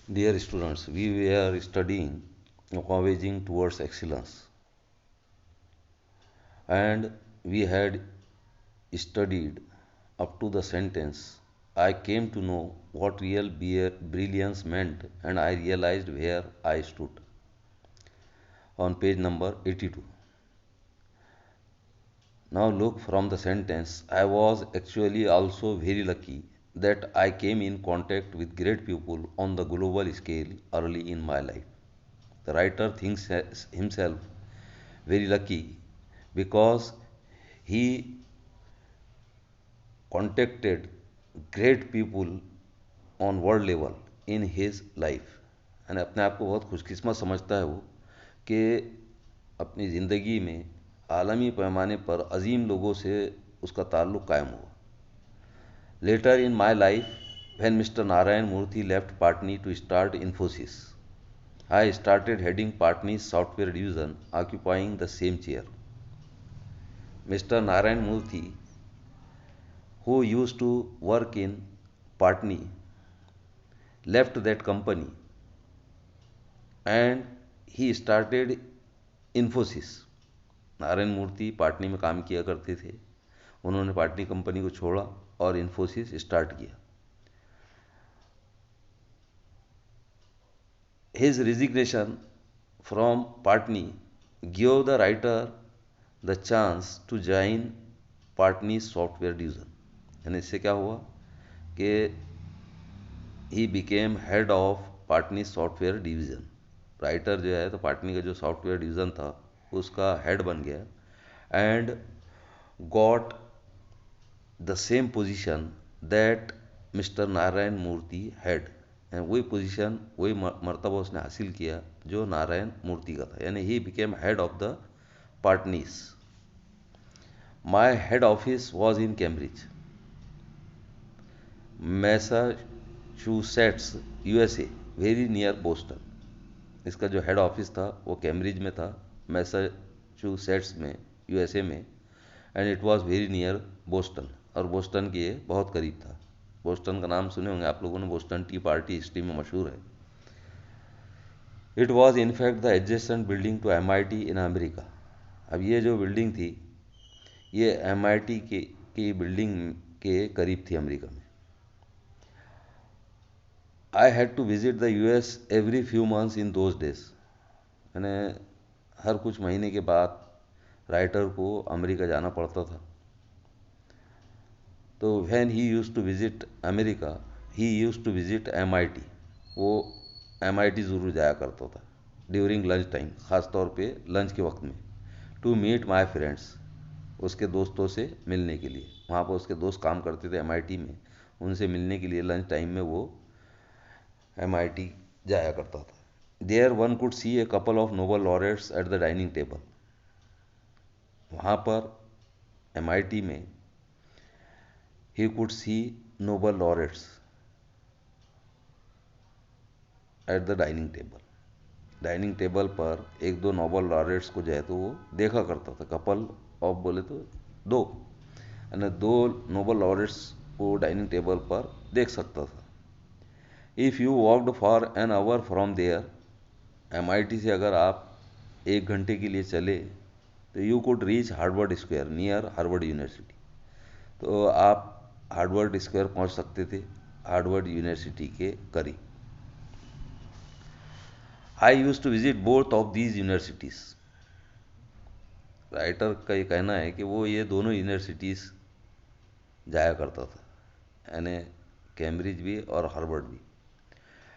Dear students, we were studying Converging Towards Excellence, and we had studied up to the sentence, I came to know what real brilliance meant, and I realized where I stood, on page number 82. Now look from the sentence, I was actually also very lucky that I came in contact with great people on the global scale early in my life. The writer thinks himself very lucky because he contacted great people on world level in his life, यानी अपने आप को बहुत खुशकिस्मत समझता है वो कि अपनी ज़िंदगी में आलमी पैमाने पर अजीम लोगों से उसका ताल्लुक़ कायम हुआ. Later in my life when Mr. Narayan Murthy left Patni to start Infosys, I started heading Patni's software division, occupying the same chair. Mr. Narayan Murthy, who used to work in Patni, left that company and he started Infosys. Narayana Murthy Patni में काम किया करते थे. उन्होंने Patni company को छोड़ा और Infosys start किया. His resignation from Patni gave the writer the chance to join Patni's software division. यानी इससे क्या हुआ कि he became head of Patni software division. Writer जो है तो पाटनी का जो सॉफ्टवेयर डिवीज़न था उसका हेड बन गया and got the same position that mister Narayana Murthy had. वही पोजीशन वही मर्तबा उसने हासिल किया जो नारायण मूर्ति का था, यानी he became head of the Patnis. My head office was in Cambridge, Massachusetts, USA, very near Boston. इसका जो हेड ऑफिस था वो कैम्ब्रिज में था, मैसाचुसेट्स में, यूएसए में, and it was very near Boston, और बोस्टन के बहुत करीब था. बोस्टन का नाम सुने होंगे आप लोगों ने, बोस्टन टी पार्टी हिस्ट्री में मशहूर है. It was in fact the adjacent building to MIT in America. अब ये जो बिल्डिंग थी ये एमआईटी की बिल्डिंग के करीब थी अमेरिका में. I had to visit the US every few months in those days. मैंने हर कुछ महीने के बाद राइटर को अमेरिका जाना पड़ता था. तो when he used to visit America he used to visit MIT. वो एमआईटी ज़रूर जाया करता था ड्यूरिंग लंच टाइम, ख़ास तौर पे लंच के वक्त में, टू मीट माय फ्रेंड्स, उसके दोस्तों से मिलने के लिए. वहाँ पर उसके दोस्त काम करते थे एमआईटी में, उनसे मिलने के लिए लंच टाइम में वो एमआईटी जाया करता था. There one could see a couple of Nobel laureates at the dining table. वहाँ पर एमआईटी में he could see Nobel laureates at the dining table. Dining table पर एक दो नोबल लॉरेट्स को जो है तो वो देखा करता था. कपल ऑफ बोले तो दो, यानी दो नोबल लॉरेट्स को डाइनिंग टेबल पर देख सकता था. If you walked for an hour from there, MIT से अगर आप एक घंटे के लिए चले तो you could reach Harvard Square near Harvard University. तो आप हार्वर्ड स्क्वायर पहुंच सकते थे, हार्वर्ड यूनिवर्सिटी के करीब. I used to visit both of these universities. Writer का ये कहना है कि वो ये दोनों यूनिवर्सिटीज़ जाया करता था, यानी कैम्ब्रिज भी और हार्वर्ड भी.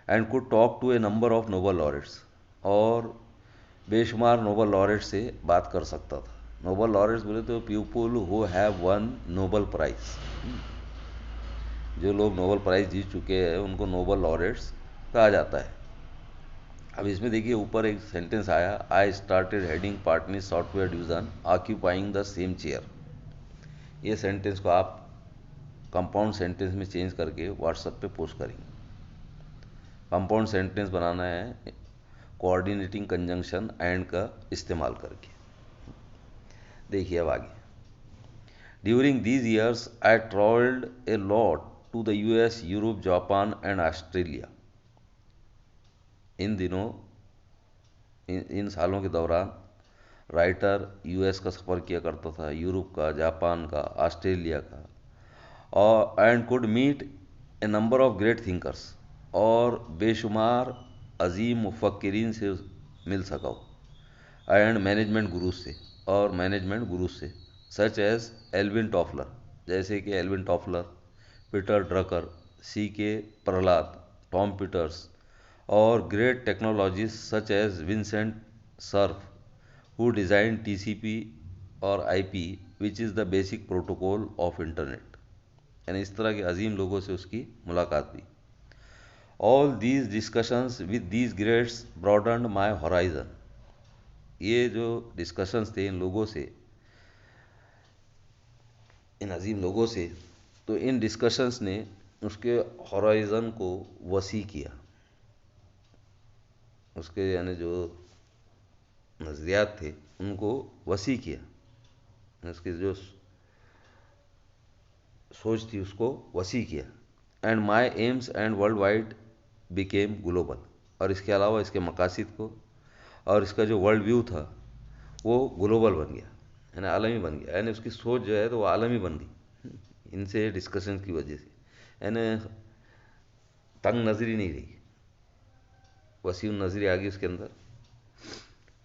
And could talk to a number of Nobel laureates, और बेशुमार नोबल लॉरेट से बात कर सकता था. नोबल लॉरेट्स बोले तो people who have won Nobel prize. जो लोग नोबल प्राइज़ जीत चुके हैं उनको नोबल लॉरेट्स कहा जाता है. अब इसमें देखिए ऊपर एक सेंटेंस आया, I started heading Patni software division occupying the same chair. ये सेंटेंस को आप कंपाउंड सेंटेंस में चेंज करके व्हाट्सएप पे पोस्ट करेंगे. कंपाउंड सेंटेंस बनाना है कोऑर्डिनेटिंग कंजंक्शन एंड का इस्तेमाल करके. देखिए अब आगे. During these years I travelled a lot to the US, Europe, Japan and Australia. इन दिनों इन सालों के दौरान राइटर यूएस का सफ़र किया करता था, यूरोप का, जापान का, ऑस्ट्रेलिया का, और and could meet a number of great thinkers, और बेशुमार अजीम मुफक्किरीन से मिल सका, एंड मैनेजमेंट गुरु से, और मैनेजमेंट गुरु से, सच एज एल्विन टॉफलर, जैसे कि Alvin Toffler, Peter Drucker, C K Prahalad, Tom Peters, और great technologist such as Vincent Cerf, who designed TCP और IP which is the basic protocol of internet। यानी इस तरह के अजीम लोगों से उसकी मुलाकात हुई। All these discussions with these greats broadened my horizon. ये जो डिस्कशंस थे इन लोगों से, इन अजीम लोगों से, तो इन डिस्कशंस ने उसके हॉराइजन को वसी किया, उसके यानी जो नज़रियात थे उनको वसी किया, उसकी जो सोच थी उसको वसी किया। And my AIIMS and world wide became global, और इसके अलावा इसके मकासद को और इसका जो वर्ल्ड व्यू था वो ग्लोबल बन गया, यानी आलमी बन गया, यानी उसकी सोच जो है तो वो आलमी बन गई इनसे डिस्कशन की वजह से, यानी तंग नज़री नहीं रही, वसीम नज़री आ गई उसके अंदर।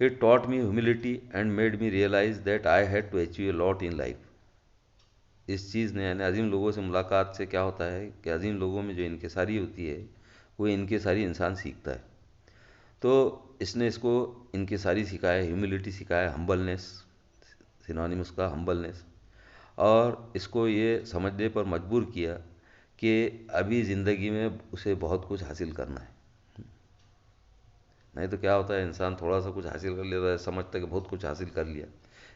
It taught me humility and made me realise that I had to achieve a lot in life. इस चीज़ ने, यानी अजीम लोगों से मुलाकात से क्या होता है कि अजीम लोगों में जो इनकिसारी होती है वो इनकिसारी इंसान सीखता है। तो इसने इसको इनकिसारी सिखाया, ह्यूमिलिटी सिखाया, हम्बलनेस, सिनोनिमस का हम्बलनेस, और इसको ये समझने पर मजबूर किया कि अभी ज़िंदगी में उसे बहुत कुछ हासिल करना है। नहीं तो क्या होता है, इंसान थोड़ा सा कुछ हासिल कर लेता है, समझता है कि बहुत कुछ हासिल कर लिया,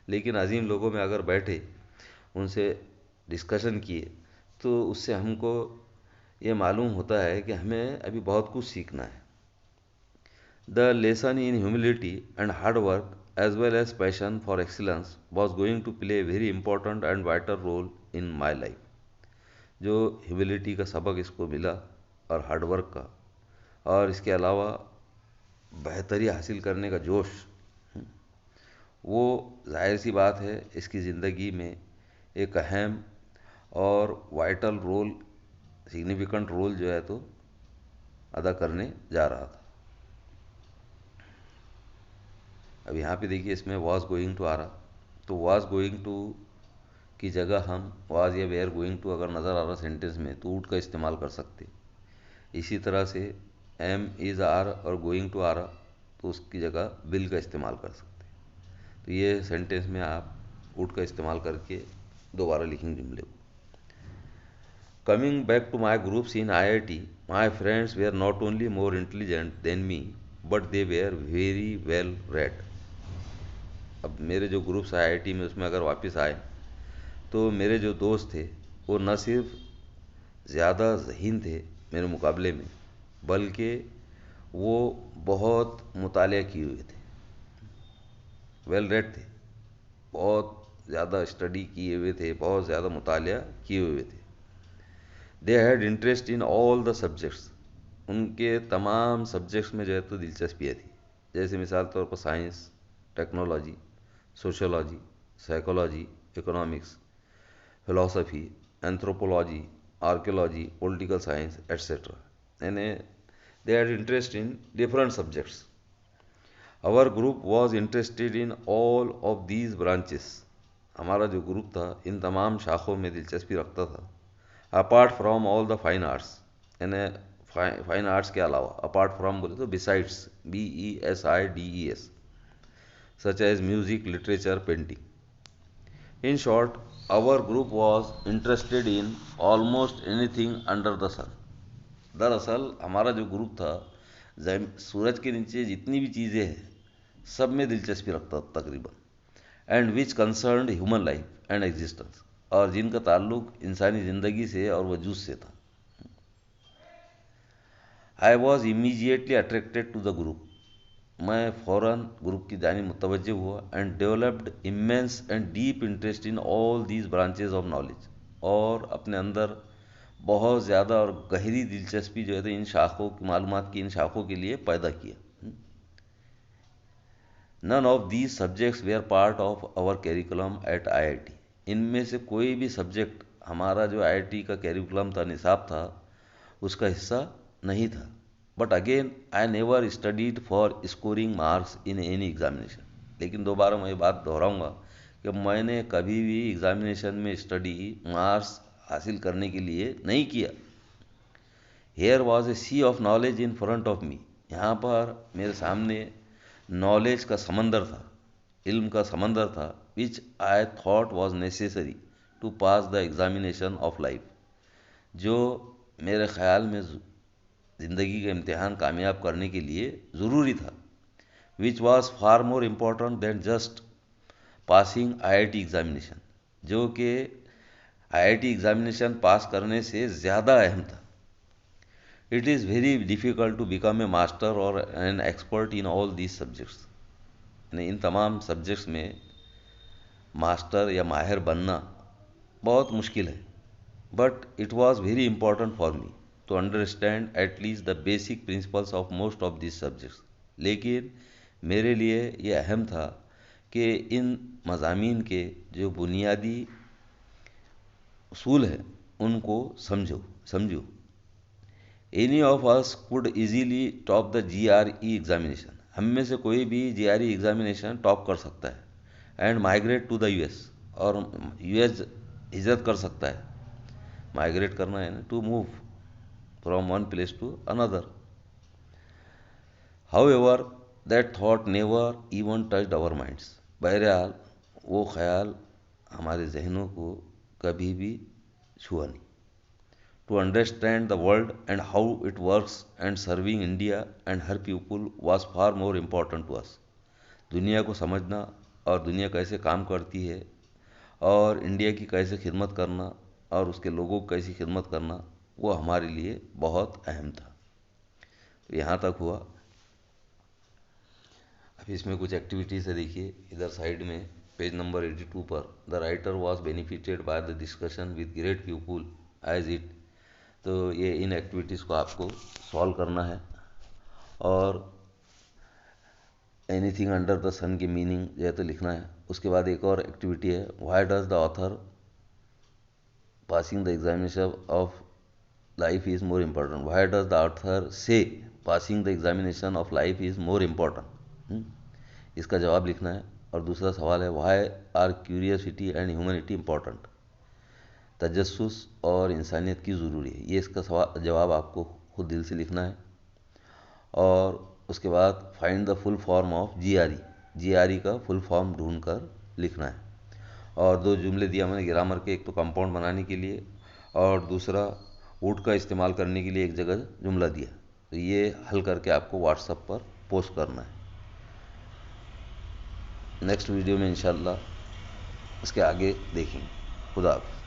लेकिन अजीम लोगों में अगर बैठे, उनसे डिस्कशन किए, तो उससे हमको ये मालूम होता है कि हमें अभी बहुत कुछ सीखना है। The lesson in humility and hard work as well as passion for excellence was going to play a very important and vital role in my life. जो ह्यूमिलिटी का सबक इसको मिला और हार्ड वर्क का, और इसके अलावा बेहतरी हासिल करने का जोश, वो जाहिर सी बात है इसकी ज़िंदगी में एक अहम और वाइटल रोल, सिग्निफिकेंट रोल जो है तो अदा करने जा रहा था। अब यहाँ पे देखिए इसमें वॉज गोइंग टू आ रहा, तो वॉज गोइंग टू की जगह हम वाज या वेयर गोइंग टू अगर नज़र आ रहा सेंटेंस में तो वुड का इस्तेमाल कर सकते। इसी तरह से एम इज़ आर और गोइंग टू आ रहा तो उसकी जगह विल का इस्तेमाल कर सकते। तो ये सेंटेंस में आप वुड का इस्तेमाल करके दोबारा लिखेंगे जुमले को। Coming back to my groups in IIT, my friends were not only more intelligent than me but they were very well read. अब मेरे जो ग्रुप्स IIT में उसमें अगर वापस आए तो मेरे जो दोस्त थे वो न सिर्फ ज़्यादा ज़हीन थे मेरे मुकाबले में, बल्कि वो बहुत मुतालिया किए हुए थे, वेल रेड थे, बहुत ज़्यादा स्टडी किए हुए थे, बहुत ज़्यादा मुतालिया किए हुए थे। दे had interest in all the subjects, उनके तमाम सब्जेक्ट्स में जो है तो दिलचस्पियाँ थी, जैसे मिसाल तौर पर science, technology, sociology, psychology, economics, philosophy, anthropology, archaeology, political science etcetera, यानी they had interest in different subjects. Our group was interested in all of these branches, हमारा जो ग्रुप था इन तमाम शाखों में दिलचस्पी रखता था। Apart from all the fine arts, यानी फाइन आर्ट्स के अलावा, अपार्ट फ्रॉम बोले तो besides, BESIDES, such as music, literature, painting. In short our group was interested in almost anything under the sun. दरअसल हमारा जो ग्रुप था सूरज के नीचे जितनी भी चीज़ें हैं सब में दिलचस्पी रखता था तकरीबन, and which concerned human life and existence, और जिनका ताल्लुक इंसानी ज़िंदगी से और वजूद से था। I was immediately attracted to the group, मैं फ़ौरन ग्रुप की जानिब मुतवज्जह हुआ, and developed immense and deep interest in all these branches of knowledge, और अपने अंदर बहुत ज़्यादा और गहरी दिलचस्पी जो है तो इन शाखों की मालूमात की इन शाखों के लिए पैदा किया। None of these subjects were part of our curriculum at IIT. इनमें से कोई भी सब्जेक्ट हमारा जो आईआईटी का कैरिकुलम था, निसाब था, उसका हिस्सा नहीं था। But again I never studied for scoring marks in any examination. लेकिन दोबारा मैं ये बात दोहराऊंगा कि मैंने कभी भी एग्जामिनेशन में स्टडी मार्क्स हासिल करने के लिए नहीं किया। Here was a sea of knowledge in front of me. यहाँ पर मेरे सामने नॉलेज का समंदर था, इल्म का समंदर था, which I thought was necessary to pass the examination of life, जो मेरे ख्याल में ज़िंदगी का इम्तिहान कामयाब करने के लिए ज़रूरी था। Which was far more important than just passing IIT examination, जो कि आईआईटी एग्जामिनेशन पास करने से ज़्यादा अहम था। It is very difficult to become a master और an expert in all these subjects. इन तमाम सब्जेक्ट्स में मास्टर या माहिर बनना बहुत मुश्किल है। But it was very important for me to understand at least the basic principles of most of this subjects. लेकिन मेरे लिए ये अहम था कि इन मज़ामीन के जो बुनियादी उसूल हैं उनको समझो। Any of us could easily top the GRE examination. हम में से कोई भी GRE एग्जामिनेशन टॉप कर सकता है and migrate to the US, और US हिजरत कर सकता है। माइग्रेट करना है ना, to move from one place to another. However that thought never even touched our minds. बहरहाल वो ख्याल हमारे जहनों को कभी भी छुआ नहीं। To understand the world and how it works and serving India and her people was far more important to us. दुनिया को समझना और दुनिया कैसे काम करती है और इंडिया की कैसे खिदमत करना और उसके लोगों की कैसी खिदमत करना, वो हमारे लिए बहुत अहम था। तो यहाँ तक हुआ। अब इसमें कुछ एक्टिविटीज़ है, देखिए इधर साइड में पेज नंबर 82 पर, the writer was benefited by the discussion with great people as it. तो ये इन एक्टिविटीज़ को आपको सॉल्व करना है। और एनीथिंग अंडर द सन की मीनिंग जो है तो लिखना है। उसके बाद एक और एक्टिविटी है, why does the author passing the examination of life is more important. Why does the author say passing the examination of life is more important, इसका जवाब लिखना है। और दूसरा सवाल है, why are curiosity and humanity important. तजस्सुस और इंसानियत की ज़रूरी है, ये इसका सवाल जवाब आपको खुद दिल से लिखना है। और उसके बाद find the full form of GRE का फुल फॉर्म ढूंढ कर लिखना है। और दो जुमले दिया मैंने ग्रामर के, एक तो कंपाउंड बनाने के लिए और दूसरा वुड का इस्तेमाल करने के लिए एक जगह जुमला दिया। तो ये हल करके आपको व्हाट्सएप पर पोस्ट करना है। नेक्स्ट वीडियो में इंशाल्लाह इसके आगे देखेंगे। खुदा हाफ़िज़।